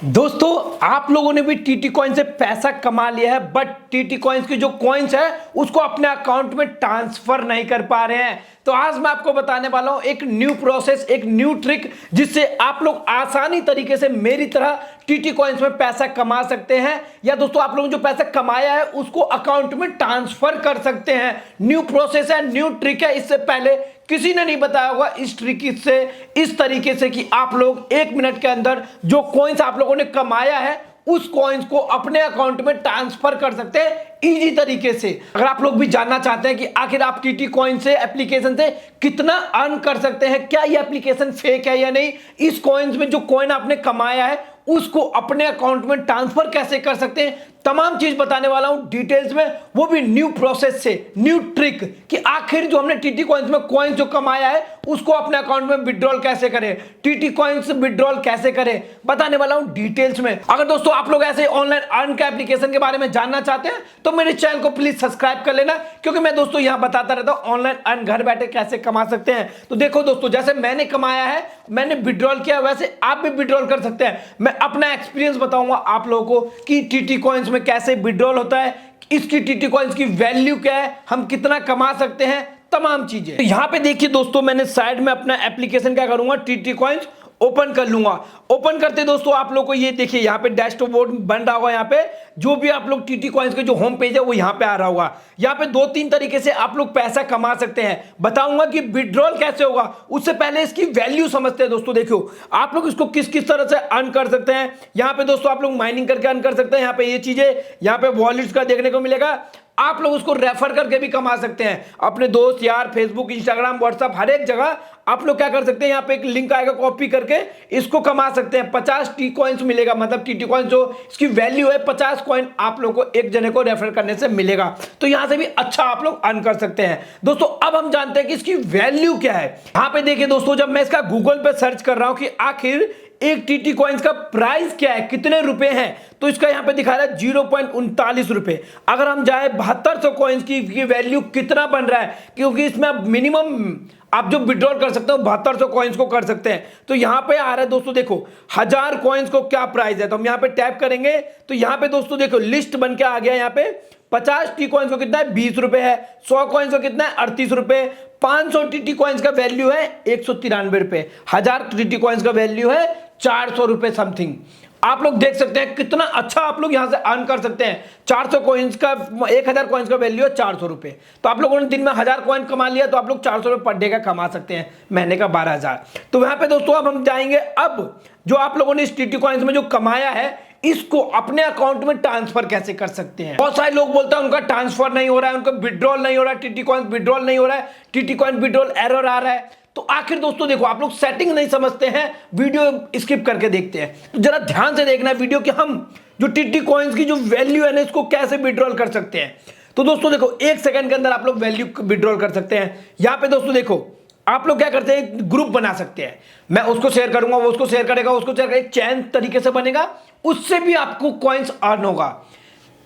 दोस्तों आप लोगों ने भी टीटी कॉइन से पैसा कमा लिया है, बट टीटी कॉइन्स की जो कॉइन्स है उसको अपने अकाउंट में ट्रांसफर नहीं कर पा रहे हैं। तो आज मैं आपको बताने वाला हूं एक न्यू प्रोसेस, एक न्यू ट्रिक जिससे आप लोग आसानी तरीके से मेरी तरह टीटी कॉइन्स में पैसा कमा सकते हैं, या दोस्तों आप लोगों ने जो पैसा कमाया है उसको अकाउंट में ट्रांसफर कर सकते हैं। न्यू प्रोसेस है, न्यू ट्रिक है, इससे पहले किसी ने नहीं बताया होगा इस ट्रिक से, इस तरीके से कि आप लोग 1 मिनट के अंदर जो कॉइन्स आप लोगों ने कमाया है उस कॉइन्स को अपने अकाउंट में ट्रांसफर कर सकते हैं इजी तरीके से। अगर आप लोग भी जानना चाहते हैं कि आखिर आप टीटी कॉइन से एप्लीकेशन से कितना अर्न कर सकते हैं, क्या ये एप्लीकेशन फेक है या नहीं, इस कॉइन्स में जो कॉइन आपने कमाया है उसको अपने अकाउंट में ट्रांसफर कैसे कर सकते हैं, तमाम चीज बताने वाला हूं डिटेल्स में, वो भी न्यू प्रोसेस से, न्यू ट्रिक कि आखिर जो हमने टीटी कॉइन्स में कॉइन्स जो कमाया है उसको अपने अकाउंट में विड्रॉल कैसे करें, टीटी कॉइन्स विड्रॉल कैसे करें, बताने वाला हूं डिटेल्स में। अगर दोस्तों आप लोग ऐसे ऑनलाइन अर्न के एप्लीकेशन के बारे में जानना चाहते हैं तो मेरे चैनल को प्लीज सब्सक्राइब कर लेना, क्योंकि मैं दोस्तों यहां बताता रहता हूं ऑनलाइन अर्न घर बैठे कैसे कमा सकते हैं। तो देखो दोस्तों, जैसे मैंने कमाया है, मैंने विड्रॉल किया, वैसे आप भी विड्रॉल कर सकते हैं। मैं अपना एक्सपीरियंस बताऊंगा आप लोगों को कि टीटी कॉइन्स में कैसे विड्रॉल होता है, इसकी टीटी कॉइन्स की वैल्यू क्या है, हम कितना कमा सकते हैं, तमाम चीजें। तो यहां पे देखिए दोस्तों, मैंने साइड में अपना एप्लीकेशन क्या करूंगा, टीटी कॉइन्स ओपन कर लूंगा। ओपन करते दोस्तों आप लोग को ये देखिए यहाँ पे डैशबोर्ड बन रहा होगा, यहाँ पे जो भी आप लोग टीटी कॉइन्स के जो होम पेज है वो यहाँ पे आ रहा होगा। यहाँ पे 2-3 तरीके से आप लोग पैसा कमा सकते हैं, बताऊंगा कि विड्रॉल कैसे होगा। उससे पहले इसकी वैल्यू समझते हैं दोस्तों। देखो आप लोग इसको किस किस तरह से अर्न कर सकते हैं। यहाँ पे दोस्तों आप लोग माइनिंग करके अर्न कर सकते हैं। यहाँ पे ये चीजें यहाँ पे वॉलेट्स का देखने को मिलेगा। आप लोग उसको रेफर करके भी कमा सकते हैं, अपने दोस्त यार, फेसबुक, इंस्टाग्राम, व्हाट्सएप, हर एक जगह आप लोग क्या कर सकते हैं, यहाँ पे एक लिंक आएगा, कॉपी करके इसको कमा सकते हैं। 50 टी कॉइन्स मिलेगा, मतलब टीटी कॉइन जो इसकी वैल्यू है 50 कॉइन आप लोग को एक जने को रेफर करने से मिलेगा। तो यहां से भी अच्छा आप लोग अर्न कर सकते हैं। दोस्तों अब हम जानते हैं कि इसकी वैल्यू क्या है। यहां पे देखिए दोस्तों, जब मैं इसका गूगल पे सर्च कर रहा हूं कि आखिर एक टीटी कॉइन्स का प्राइस क्या है, कितने रुपए हैं, तो इसका यहां पे दिखा रहा है 0.39 रुपए। अगर हम जाए 7200 कॉइन्स की वैल्यू कितना बन रहा है, क्योंकि इसमें मिनिमम आप जो विड्रॉल कर सकते हो 7200 कॉइन्स को कर सकते हैं। तो यहां पे आ रहा है दोस्तों, देखो 1000 कॉइन्स को क्या प्राइस है। तो हम यहां पे टैप करेंगे तो यहां पे दोस्तों देखो लिस्ट बन के आ गया। यहां पे 50 टी कॉइन्स को कितना है, 20 रुपए है। 100 कॉइन्स को कितना है, 38 रुपए। 500 टीटी कॉइन्स का वैल्यू है 193 रुपए। 1000 टीटी कॉइन्स का वैल्यू है 400 रुपए समथिंग। आप लोग देख सकते हैं कितना अच्छा आप लोग यहां से अर्न कर सकते हैं। 400 कॉइन्स का, 1000 कॉइन्स का वैल्यू है 400 रुपए। तो आप लोगों ने दिन में 1000 कॉइन कमा लिया, तो आप लोग 400 रुपए पर डे का कमा सकते हैं, महीने का 12,000। तो यहां पे दोस्तों अब हम जाएंगे, अब जो आप लोगों ने इस टीटी कॉइन्स में जो कमाया है इसको अपने अकाउंट में ट्रांसफर कैसे कर सकते हैं। बहुत सारे लोग बोलते हैं उनका ट्रांसफर नहीं हो रहा है, उनका विड्रॉल नहीं हो रहा है, टीटी कॉइन विड्रॉल नहीं हो रहा है, टीटी कॉइन विड्रॉल एरर आ रहा है। तो आखिर दोस्तों देखो, आप लोग सेटिंग नहीं समझते हैं, वीडियो स्किप करके देखते हैं। तो जरा ध्यान से देखना वीडियो कि हम जो टीटी कॉइन्स की जो वैल्यू है ना इसको कैसे विड्रॉल कर सकते हैं। तो दोस्तों देखो 1 सेकंड के अंदर आप लोग वैल्यू विड्रॉल कर सकते हैं। यहां पे दोस्तों देखो आप लोग क्या करते हैं, ग्रुप बना सकते हैं। मैं उसको शेयर करूंगा, वो उसको शेयर करेगा, उसको शेयर करेगा, एक चैन तरीके से बनेगा, उससे भी आपको कॉइन्स अर्न होगा।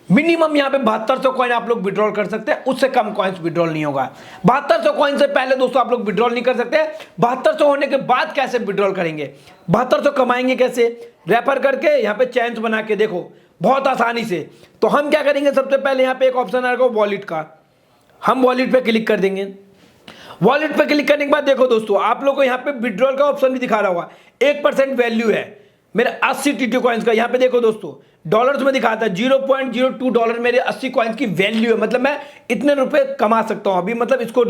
मिनिमम यहां पे 7200 कॉइन आप लोग विड्रॉल कर सकते हैं, उससे कम कॉइन्स विड्रॉल नहीं होगा। 7200 कॉइन से पहले दोस्तों आप लोग विड्रॉल नहीं कर सकते। 7200 होने के बाद कैसे विड्रॉल करेंगे, 7200 कमाएंगे कैसे, रेफर करके यहां पे चैन्स बना के, देखो बहुत आसानी से। तो हम क्या करेंगे, सबसे पहले यहां पे एक ऑप्शन आएगा वॉलेट का, हम वॉलेट पे क्लिक कर देंगे। वॉलेट पे क्लिक करने के बाद देखो दोस्तों आप लोग को यहाँ पे विड्रॉल का ऑप्शन भी दिखा रहा होगा। 1% वैल्यू है मेरे 80 टीटी कॉइन्स का। यहाँ पे देखो दोस्तों डॉलर्स में दिखाता है 0.02 डॉलर मेरे 80 कॉइन्स की वैल्यू है, मतलब मैं इतने रुपए कमा सकता हूँ अभी, मतलब इसको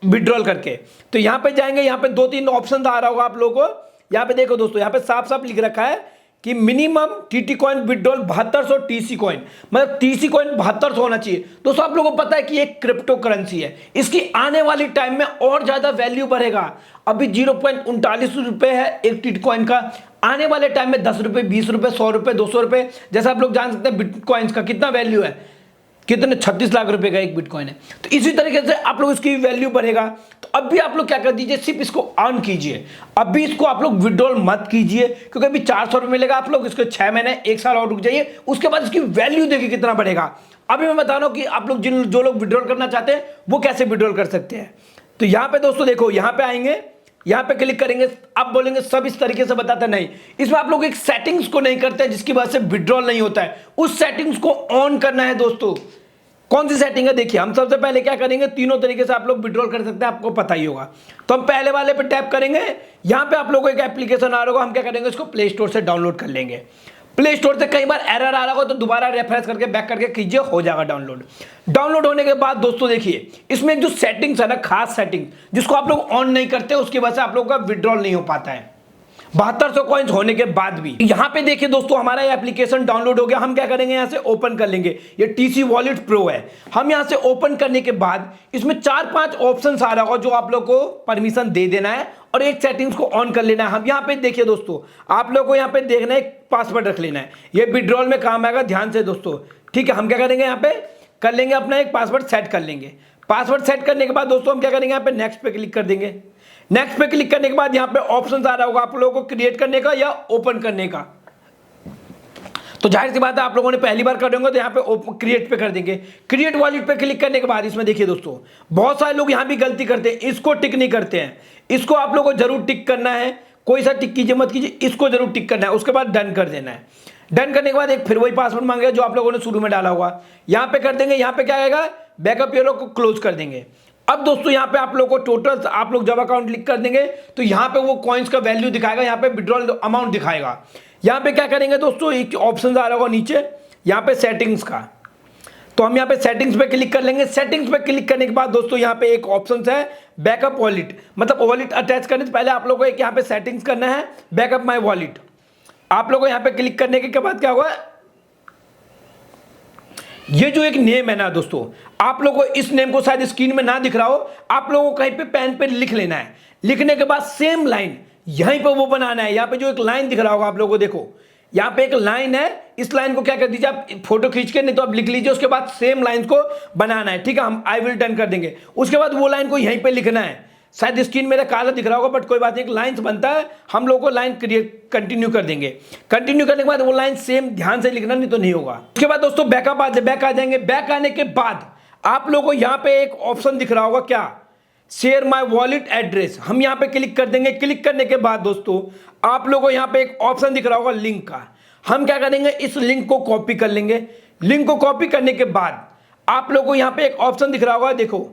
विड्रॉल करके। तो यहाँ पे जाएंगे, यहाँ पे 2-3 ऑप्शन आ रहा होगा आप लोगों को। यहाँ पे देखो दोस्तों, यहाँ पे साफ साफ लिख रखा है कि minimum TT coin withdrawal 7200 TC coin, मतलब टीसी कॉइन 7200 होना चाहिए। दोस्तों आप लोगों को पता है कि एक क्रिप्टो करेंसी है, इसकी आने वाली टाइम में और ज्यादा वैल्यू बढ़ेगा। अभी 0.39 रुपए है एक टीटी कॉइन का, आने वाले टाइम में 10 रुपए, 20 रुपए, 100 रुपए, 200 रुपए, जैसा आप लोग जान सकते हैं बिटकॉइंस का कितना वैल्यू है, कितने 36 लाख रुपए का एक बिटकॉइन है। तो इसी तरीके से आप लोग इसकी वैल्यू बढ़ेगा। तो अब भी आप लोग क्या कर दीजिए, सिर्फ इसको अर्न कीजिए। अभी इसको आप लोग विड्रॉल मत कीजिए, क्योंकि अभी 400 रुपए मिलेगा। आप लोग इसको 6 महीने 1 साल और रुक जाइए, उसके बाद इसकी वैल्यू देखिए कितना बढ़ेगा। अभी मैं बता रहा हूं कि आप लोग जो लोग विड्रॉल करना चाहते हैं वो कैसे विड्रॉल कर सकते हैं। तो यहां पे दोस्तों देखो, यहां पे आएंगे, यहां पे क्लिक करेंगे। आप बोलेंगे सब इस तरीके से बताते नहीं, इसमें आप लोग एक सेटिंग्स को नहीं करते जिसकी वजह से विड्रॉल नहीं होता है, उस सेटिंग्स को ऑन करना है दोस्तों। कौन सी सेटिंग है? देखिए हम सबसे पहले क्या करेंगे, तीनों तरीके से आप लोग विड्रॉल कर सकते हैं, आपको पता ही होगा। तो हम पहले वाले पे टैप करेंगे, यहां पे आप लोगों को एक एप्लीकेशन आ रहा होगा, हम क्या करेंगे इसको प्ले स्टोर से डाउनलोड कर लेंगे। प्ले स्टोर से कई बार एरर आ रहा होगा तो दोबारा रेफरेंस करके बैक करके कीजिए, हो जाएगा डाउनलोड। डाउनलोड होने के बाद दोस्तों देखिए इसमें जो सेटिंग्स है ना, खास सेटिंग जिसको आप लोग ऑन नहीं करते, उसकी वजह से आप लोगों का विड्रॉल नहीं हो पाता है 7200 कॉइन्स होने के बाद भी। यहां पे देखिए दोस्तों हमारा ये एप्लीकेशन डाउनलोड हो गया। हम क्या करेंगे, यहां से ओपन कर लेंगे। ये टीसी वॉलेट प्रो है। हम यहां से ओपन करने के बाद इसमें 4-5 ऑप्शंस आ रहा होगा जो आप लोग को परमिशन दे देना है और एक सेटिंग्स को ऑन कर लेना है। हम यहां पे देखिए दोस्तों, आप लोग को यहां पे देखना है, पासवर्ड रख लेना है, ये विड्रॉल में काम आएगा, ध्यान से दोस्तों, ठीक है। हम क्या करेंगे, यहां पे कर लेंगे अपना एक पासवर्ड सेट कर लेंगे। पासवर्ड सेट करने के बाद दोस्तों हम क्या करेंगे, यहां पे नेक्स्ट पे क्लिक कर देंगे। नेक्स्ट पे क्लिक करने के बाद यहां पे ऑप्शन आ रहा होगा आप लोगों को क्रिएट करने का या ओपन करने का। तो जाहिर सी बात है आप लोगों ने पहली बार कर रहे होंगे तो यहां पे क्रिएट पे कर देंगे। क्रिएट वॉलेट पे क्लिक करने के बाद इसमें देखिए दोस्तों बहुत सारे लोग यहां भी गलती करते हैं, इसको टिक नहीं करते हैं। इसको आप लोगों को जरूर टिक करना है, कोई सा टिक कीजिए मत कीजिए, इसको जरूर टिक करना है। उसके बाद डन कर देना है। डन करने के बाद एक फिर वही पासवर्ड मांगेगा जो आप लोगों ने शुरू में डाला होगा, यहां पे कर देंगे। यहां पे क्या आएगा, बैकअप यूरो को क्लोज कर देंगे। अब दोस्तों यहां पे आप लोग को टोटल, आप लोग जब अकाउंट लिंक कर देंगे तो यहां पे वो कॉइन्स का वैल्यू दिखाएगा, यहां पे विड्रॉल अमाउंट दिखाएगा। यहां पे क्या करेंगे दोस्तों, एक ऑप्शन आ रहा होगा नीचे यहां पे सेटिंग्स का, तो हम यहां पे सेटिंग्स पे क्लिक कर लेंगे। सेटिंग्स पे क्लिक करने के बाद दोस्तों यहां पे एक ऑप्शन है बैकअप वॉलेट, मतलब वॉलेट अटैच करने से पहले आप लोगों को एक यहां पे सेटिंग्स करना है बैकअप माई वॉलेट। आप लोगों को यहां पे क्लिक करने के बाद क्या होगा, ये जो एक नेम है ना दोस्तों, आप लोगों को इस नेम को शायद स्क्रीन में ना दिख रहा हो, आप लोगों को कहीं पे पेन पे लिख लेना है। लिखने के बाद सेम लाइन यहीं पे वो बनाना है। यहां पे जो एक लाइन दिख रहा होगा आप लोगों को, देखो यहां पे एक लाइन है, इस लाइन को क्या कर दीजिए आप फोटो खींच के, नहीं तो आप लिख लीजिए। उसके बाद सेम लाइन को बनाना है, ठीक है। हम आई विल डन कर देंगे। उसके बाद वो लाइन को यहीं पे लिखना है। शायद स्क्रीन मेरा काला दिख रहा होगा बट कोई बात नहीं, एक लाइन बनता है, हम लोग को लाइन क्रिएट कंटिन्यू कर देंगे। कंटिन्यू करने के बाद वो लाइन सेम ध्यान से लिखना, नहीं तो नहीं होगा। उसके बाद दोस्तों बैक आ जाएंगे। बैक आने के बाद आप लोगों को यहाँ पे एक ऑप्शन दिख रहा होगा, क्या, शेयर माय वॉलेट एड्रेस। हम यहाँ पे क्लिक कर देंगे। क्लिक करने के बाद दोस्तों आप लोगों को यहाँ पे एक ऑप्शन दिख रहा होगा लिंक का। हम क्या करेंगे, इस लिंक को कॉपी कर लेंगे। लिंक को कॉपी करने के बाद आप लोगों को यहाँ पे एक ऑप्शन दिख रहा होगा, देखो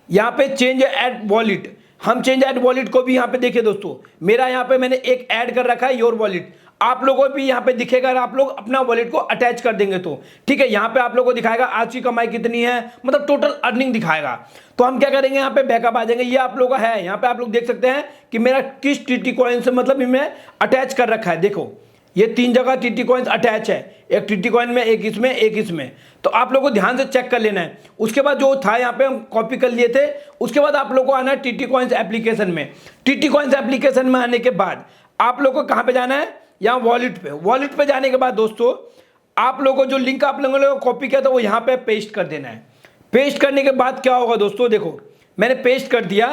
यहाँ पे चेंज ऐड वॉलेट। हम चेंज ऐड वॉलेट को भी यहाँ पे देखिए दोस्तों, मेरा यहाँ पे मैंने एक ऐड कर रखा है योर वॉलेट। आप लोगों को भी यहाँ पे दिखेगा, आप लोग अपना वॉलेट को अटैच कर देंगे तो ठीक है। यहाँ पे आप लोगों को दिखाएगा आज की कमाई कितनी है, मतलब टोटल अर्निंग दिखाएगा। तो हम क्या करेंगे, यहाँ पे बैकअप आ जाएंगे। ये आप लोगों का है, यहाँ पे आप लोग देख सकते हैं कि मेरा किस टीटी कॉइन से मतलब इनमें अटैच कर रखा है। देखो ये 3 जगह टीटी कॉइन्स अटैच है, एक टीटी कॉइन में, एक इसमें, एक इसमें। तो आप लोगों को ध्यान से चेक कर लेना है। उसके बाद जो था यहाँ पे हम कॉपी कर लिए थे, उसके बाद आप लोगों को आना है टीटी कॉइन्स एप्लीकेशन में। टीटी कॉइन्स एप्लीकेशन में आने के बाद आप लोगों को कहाँ पे जाना है, यहाँ वॉलेट पे। वॉलेट पे जाने के बाद दोस्तों आप लोगों को जो लिंक आप लोगों ने कॉपी किया था वो यहाँ पे पेस्ट कर देना है। पेस्ट करने के बाद क्या होगा दोस्तों, देखो मैंने पेस्ट कर दिया।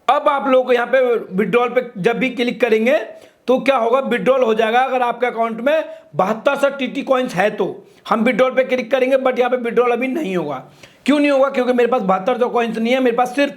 अब आप लोगों को यहाँ पे विड्रॉल पे जब भी क्लिक करेंगे तो क्या होगा, विड्रॉल हो जाएगा। अगर आपके अकाउंट में 7200 टीटी कॉइन्स है तो हम विड्रॉल पे क्लिक करेंगे, बट यहाँ पे विड्रॉल अभी नहीं होगा। क्यों नहीं होगा, क्योंकि मेरे पास 7200 कॉइन्स नहीं है, मेरे पास सिर्फ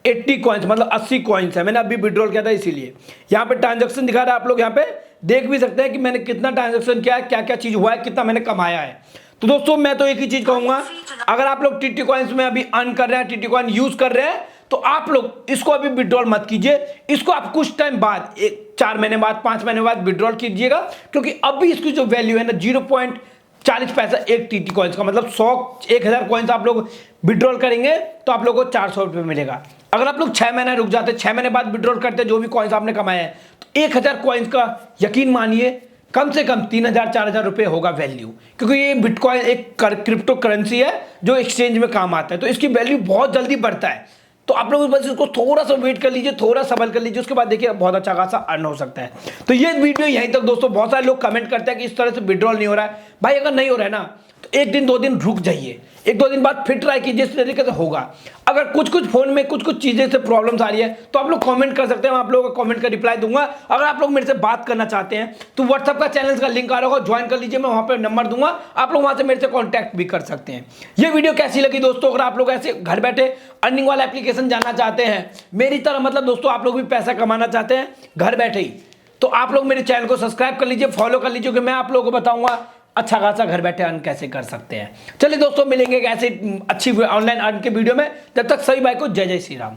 80 कॉइन्स मतलब 80 कॉइन्स है। मैंने अभी विड्रॉल किया था इसीलिए। यहाँ पे ट्रांजेक्शन दिखा रहा है, आप लोग यहाँ पे देख भी सकते हैं कि मैंने कितना ट्रांजेक्शन किया है, क्या क्या चीज़ हुआ है, कितना मैंने कमाया है। तो दोस्तों मैं तो एक ही चीज़ कहूँगा, अगर आप लोग टीटी कॉइन्स में अभी अर्न कर रहे हैं, टीटी कॉइन यूज़ कर रहे हैं, तो आप लोग इसको अभी विड्रॉल मत कीजिए। इसको आप कुछ टाइम बाद, 4 महीने बाद, 5 महीने बाद विड्रॉल कीजिएगा, क्योंकि अभी इसकी जो वैल्यू है ना 0.40 पैसा एक टीटी कॉइन्स का, मतलब 1000 कॉइन्स आप लोग विड्रॉल करेंगे तो आप लोगों को 400 रुपये मिलेगा। अगर आप लोग 6 महीने रुक जाते, 6 महीने बाद विड्रॉल करते जो भी कॉइन्स आपने कमाया है, तो 1000 कॉइन्स का यकीन मानिए कम से कम 3000-4000 रुपये होगा वैल्यू, क्योंकि ये बिटकॉइन एक क्रिप्टो करेंसी है जो एक्सचेंज में काम आता है, तो इसकी वैल्यू बहुत जल्दी बढ़ता है। तो आप लोग बस इसको थोड़ा सा वेट कर लीजिए, थोड़ा सब्र कर लीजिए, उसके बाद देखिए बहुत अच्छा खासा अर्न हो सकता है। तो ये वीडियो यहीं तक दोस्तों। बहुत सारे लोग कमेंट करते हैं कि इस तरह से विड्रॉल नहीं हो रहा है। भाई अगर नहीं हो रहा है ना, तो तो एक दिन 2 दिन रुक जाइए, 1-2 दिन बाद फिर ट्राई कीजिए, इस तरीके से होगा। अगर कुछ फोन में कुछ चीजें से प्रॉब्लम्स आ रही है तो आप लोग कमेंट कर सकते हैं, मैं आप लोगों का कमेंट का रिप्लाई दूंगा। अगर आप लोग मेरे से बात करना चाहते हैं तो व्हाट्सएप का चैनल का लिंक आ रहा होगा, ज्वाइन कर लीजिए, मैं वहां पे नंबर दूंगा, आप लोग वहां से मेरे से कॉन्टैक्ट भी कर सकते हैं। ये वीडियो कैसी लगी दोस्तों? अगर आप लोग ऐसे घर बैठे अर्निंग वाला एप्लीकेशन जानना चाहते हैं मेरी तरह, मतलब दोस्तों आप लोग भी पैसा कमाना चाहते हैं घर बैठे ही, तो आप लोग मेरे चैनल को सब्सक्राइब कर लीजिए, फॉलो कर लीजिए, कि मैं आप लोगों को बताऊंगा अच्छा खासा घर बैठे अर्न कैसे कर सकते हैं। चलिए दोस्तों, मिलेंगे ऐसे अच्छी ऑनलाइन अर्न के वीडियो में, तब तक सभी भाई को जय जय श्री राम।